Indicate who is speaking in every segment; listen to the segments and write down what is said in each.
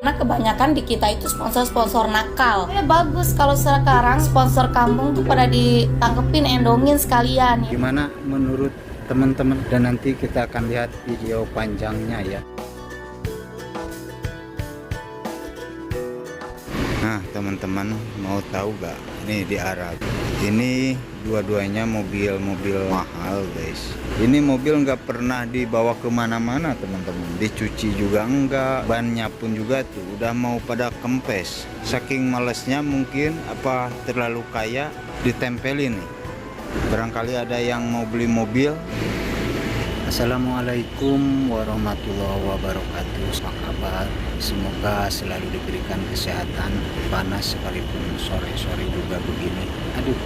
Speaker 1: Karena kebanyakan di kita itu sponsor-sponsor nakal. Ya bagus kalau sekarang sponsor kampung tuh pada ditangkepin, endongin sekalian.
Speaker 2: Gimana menurut teman-teman? Dan nanti kita akan lihat video panjangnya ya. Nah teman-teman, mau tahu gak? Ini di Arab. Ini dua-duanya mobil-mobil mahal guys. Ini mobil nggak pernah dibawa kemana-mana teman-teman. Dicuci juga enggak. Bannya pun juga tuh udah mau pada kempes. Saking malesnya mungkin apa terlalu kaya ditempelin nih. Barangkali ada yang mau beli mobil. Assalamualaikum warahmatullahi wabarakatuh. Apa kabar? Semoga selalu diberikan kesehatan. Panas sekalipun sore-sore juga begini. Aduh.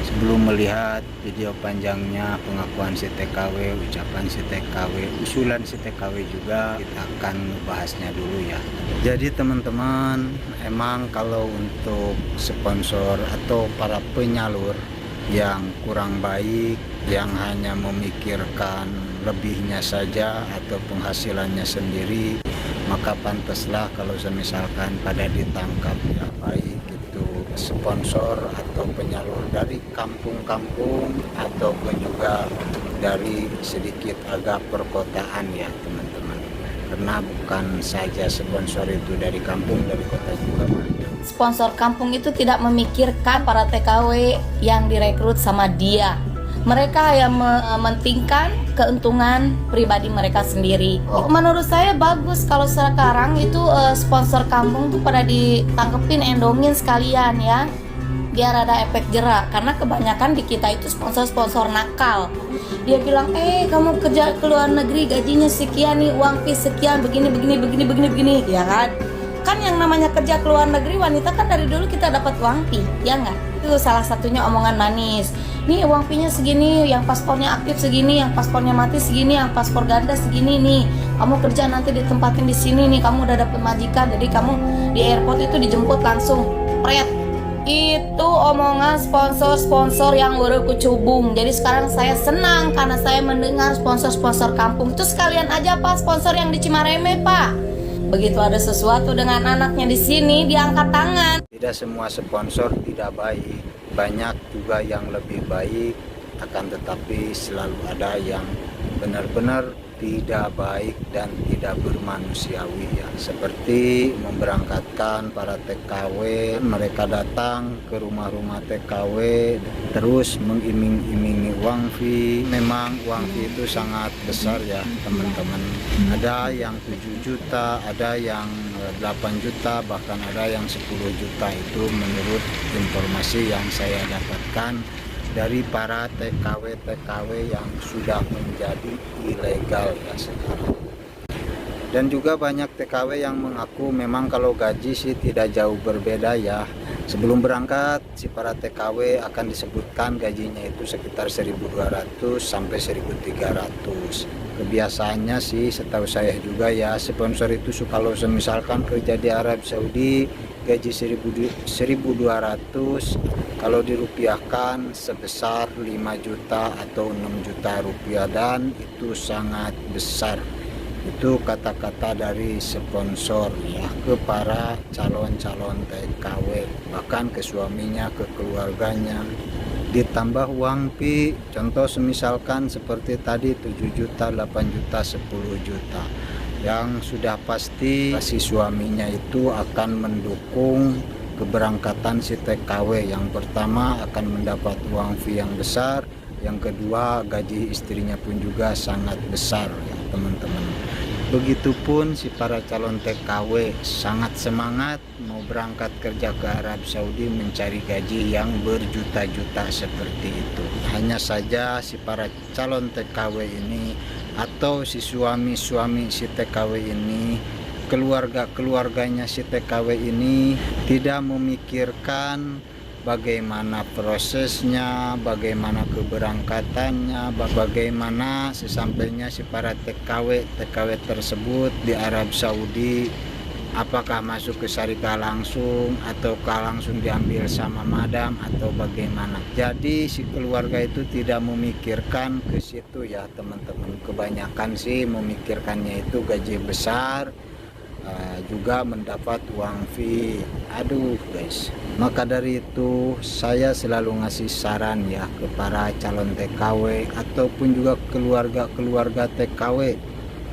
Speaker 2: Sebelum melihat video panjangnya pengakuan si TKW, ucapan si TKW, usulan si TKW juga, kita akan membahasnya dulu ya. Jadi teman-teman, emang kalau untuk sponsor atau para penyalur yang kurang baik, yang hanya memikirkan lebihnya saja atau penghasilannya sendiri, maka pantaslah kalau misalkan pada ditangkap ya, baik itu sponsor atau penyalur dari kampung-kampung ataupun juga dari sedikit agak perkotaan ya teman-teman. Karena bukan saja sponsor itu dari kampung, dari kota juga banyak.
Speaker 1: Sponsor kampung itu tidak memikirkan para TKW yang direkrut sama dia. Mereka yang mementingkan keuntungan pribadi mereka sendiri. Menurut saya bagus kalau sekarang itu sponsor kampung tuh pada ditangkepin, endongin sekalian ya, biar ada efek jerak. Karena kebanyakan di kita itu sponsor-sponsor nakal. Dia bilang, kamu kerja ke luar negeri gajinya sekian nih, uang fee sekian, begini, ya kan? Kan yang namanya kerja ke luar negeri wanita kan dari dulu kita dapat uang fee, ya nggak? Itu salah satunya omongan manis. Nih uang fee-nya segini, yang paspornya aktif segini, yang paspornya mati segini, yang paspor ganda segini nih. Kamu kerja nanti ditempatin di sini nih, kamu udah dapet majikan, jadi kamu di airport itu dijemput langsung. Pret. Itu omongan sponsor-sponsor yang baru kucubung. Jadi sekarang saya senang karena saya mendengar sponsor-sponsor kampung. Itu sekalian aja Pak, sponsor yang di Cimareme Pak. Begitu ada sesuatu dengan anaknya di sini, diangkat tangan.
Speaker 2: Tidak semua sponsor tidak baik, banyak juga yang lebih baik, akan tetapi selalu ada yang benar-benar tidak baik dan tidak bermanusiawi ya. Seperti memberangkatkan para TKW, mereka datang ke rumah-rumah TKW terus mengiming-imingi uang fee. Memang uang fee itu sangat besar ya teman-teman. Ada yang 7 juta, ada yang 8 juta, bahkan ada yang 10 juta. Itu menurut informasi yang saya dapatkan dari para TKW-TKW yang sudah menjadi ilegal ya sekarang. Dan juga banyak TKW yang mengaku memang kalau gaji sih tidak jauh berbeda ya. Sebelum berangkat si para TKW akan disebutkan gajinya itu sekitar 1.200 sampai 1.300. Kebiasaannya sih setahu saya juga ya, sponsor itu kalau misalkan kerja di Arab Saudi gaji 1.200, kalau dirupiahkan sebesar 5 juta atau 6 juta rupiah, dan itu sangat besar. Itu kata-kata dari sponsor ya ke para calon-calon TKW, bahkan ke suaminya, ke keluarganya. Ditambah uang fee, contoh misalkan seperti tadi 7 juta, 8 juta, 10 juta. Yang sudah pasti si suaminya itu akan mendukung keberangkatan si TKW. Yang pertama akan mendapat uang fee yang besar, yang kedua gaji istrinya pun juga sangat besar ya teman-teman. Begitupun si para calon TKW sangat semangat mau berangkat kerja ke Arab Saudi mencari gaji yang berjuta-juta seperti itu. Hanya saja si para calon TKW ini atau si suami-suami si TKW ini, keluarganya si TKW ini tidak memikirkan bagaimana prosesnya, bagaimana keberangkatannya, bagaimana sesampainya si para TKW tersebut di Arab Saudi, apakah masuk ke syarikat langsung ataukah langsung diambil sama madam atau bagaimana. Jadi si keluarga itu tidak memikirkan ke situ ya teman-teman. Kebanyakan sih memikirkannya itu gaji besar, juga mendapat uang fee. Aduh guys, maka dari itu saya selalu ngasih saran ya ke para calon TKW ataupun juga keluarga TKW,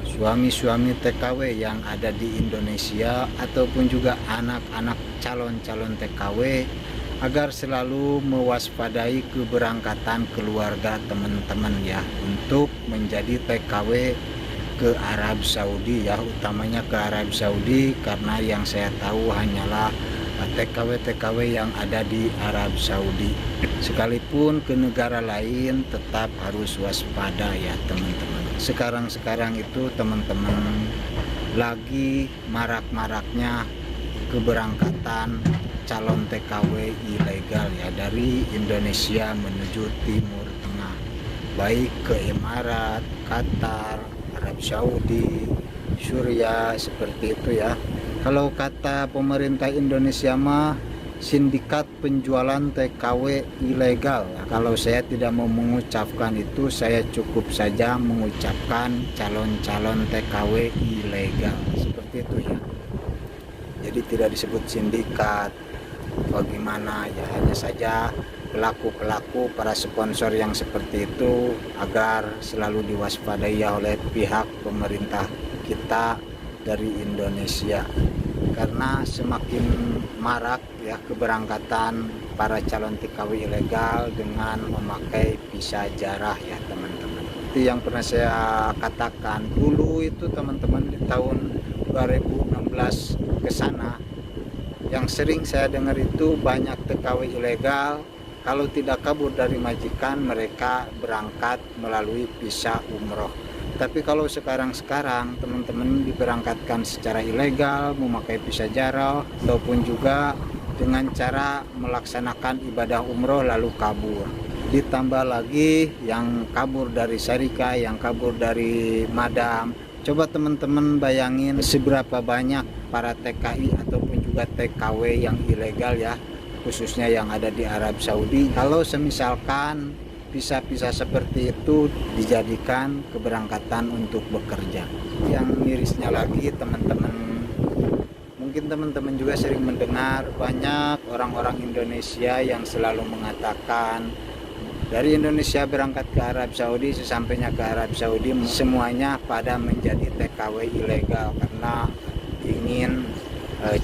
Speaker 2: suami-suami TKW yang ada di Indonesia ataupun juga anak-anak calon-calon TKW, agar selalu mewaspadai keberangkatan keluarga teman-teman ya untuk menjadi TKW ke Arab Saudi ya, utamanya ke Arab Saudi, karena yang saya tahu hanyalah TKW-TKW yang ada di Arab Saudi. Sekalipun ke negara lain tetap harus waspada ya teman-teman. Sekarang itu teman-teman lagi marak-maraknya keberangkatan calon TKW ilegal ya dari Indonesia menuju Timur Tengah, baik ke Emirat, Qatar, Arab Saudi, Suriah, seperti itu ya. Kalau kata pemerintah Indonesia mah sindikat penjualan TKW ilegal. Kalau saya tidak mau mengucapkan itu, saya cukup saja mengucapkan calon-calon TKW ilegal, seperti itu ya. Jadi tidak disebut sindikat bagaimana ya, hanya saja pelaku-pelaku, para sponsor yang seperti itu agar selalu diwaspadai oleh pihak pemerintah kita dari Indonesia, karena semakin marak ya keberangkatan para calon TKW ilegal dengan memakai visa jarah ya teman-teman. Itu yang pernah saya katakan dulu itu teman-teman, di tahun 2016 ke sana, yang sering saya dengar itu banyak TKW ilegal. Kalau tidak kabur dari majikan, mereka berangkat melalui visa umroh. Tapi kalau sekarang teman-teman diberangkatkan secara ilegal, memakai visa jarah, ataupun juga dengan cara melaksanakan ibadah umroh lalu kabur. Ditambah lagi yang kabur dari syarikat, yang kabur dari madam. Coba teman-teman bayangin seberapa banyak para TKI ataupun juga TKW yang ilegal ya, khususnya yang ada di Arab Saudi. Kalau semisalkan visa-visa seperti itu dijadikan keberangkatan untuk bekerja. Yang mirisnya lagi teman-teman, mungkin teman-teman juga sering mendengar banyak orang-orang Indonesia yang selalu mengatakan dari Indonesia berangkat ke Arab Saudi, sesampainya ke Arab Saudi semuanya pada menjadi TKW ilegal karena ingin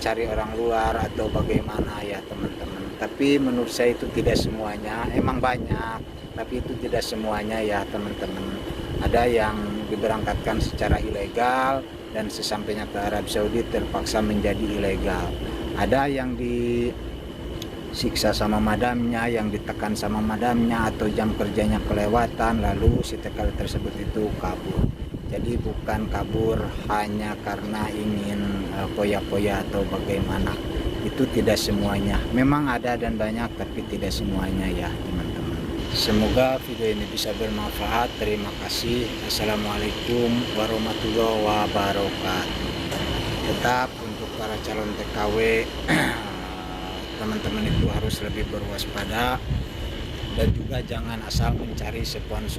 Speaker 2: cari orang luar atau bagaimana ya teman-teman. Tapi menurut saya itu tidak semuanya, emang banyak, tapi itu tidak semuanya ya teman-teman. Ada yang diberangkatkan secara ilegal dan sesampainya ke Arab Saudi terpaksa menjadi ilegal. Ada yang disiksa sama madamnya, yang ditekan sama madamnya, atau jam kerjanya kelewatan lalu si TKW tersebut itu kabur. Jadi bukan kabur hanya karena ingin poya-poya atau bagaimana. Itu tidak semuanya. Memang ada dan banyak, tapi tidak semuanya ya teman-teman. Semoga video ini bisa bermanfaat. Terima kasih. Assalamualaikum warahmatullahi wabarakatuh. Tetap untuk para calon TKW, teman-teman itu harus lebih berwaspada dan juga jangan asal mencari sponsor.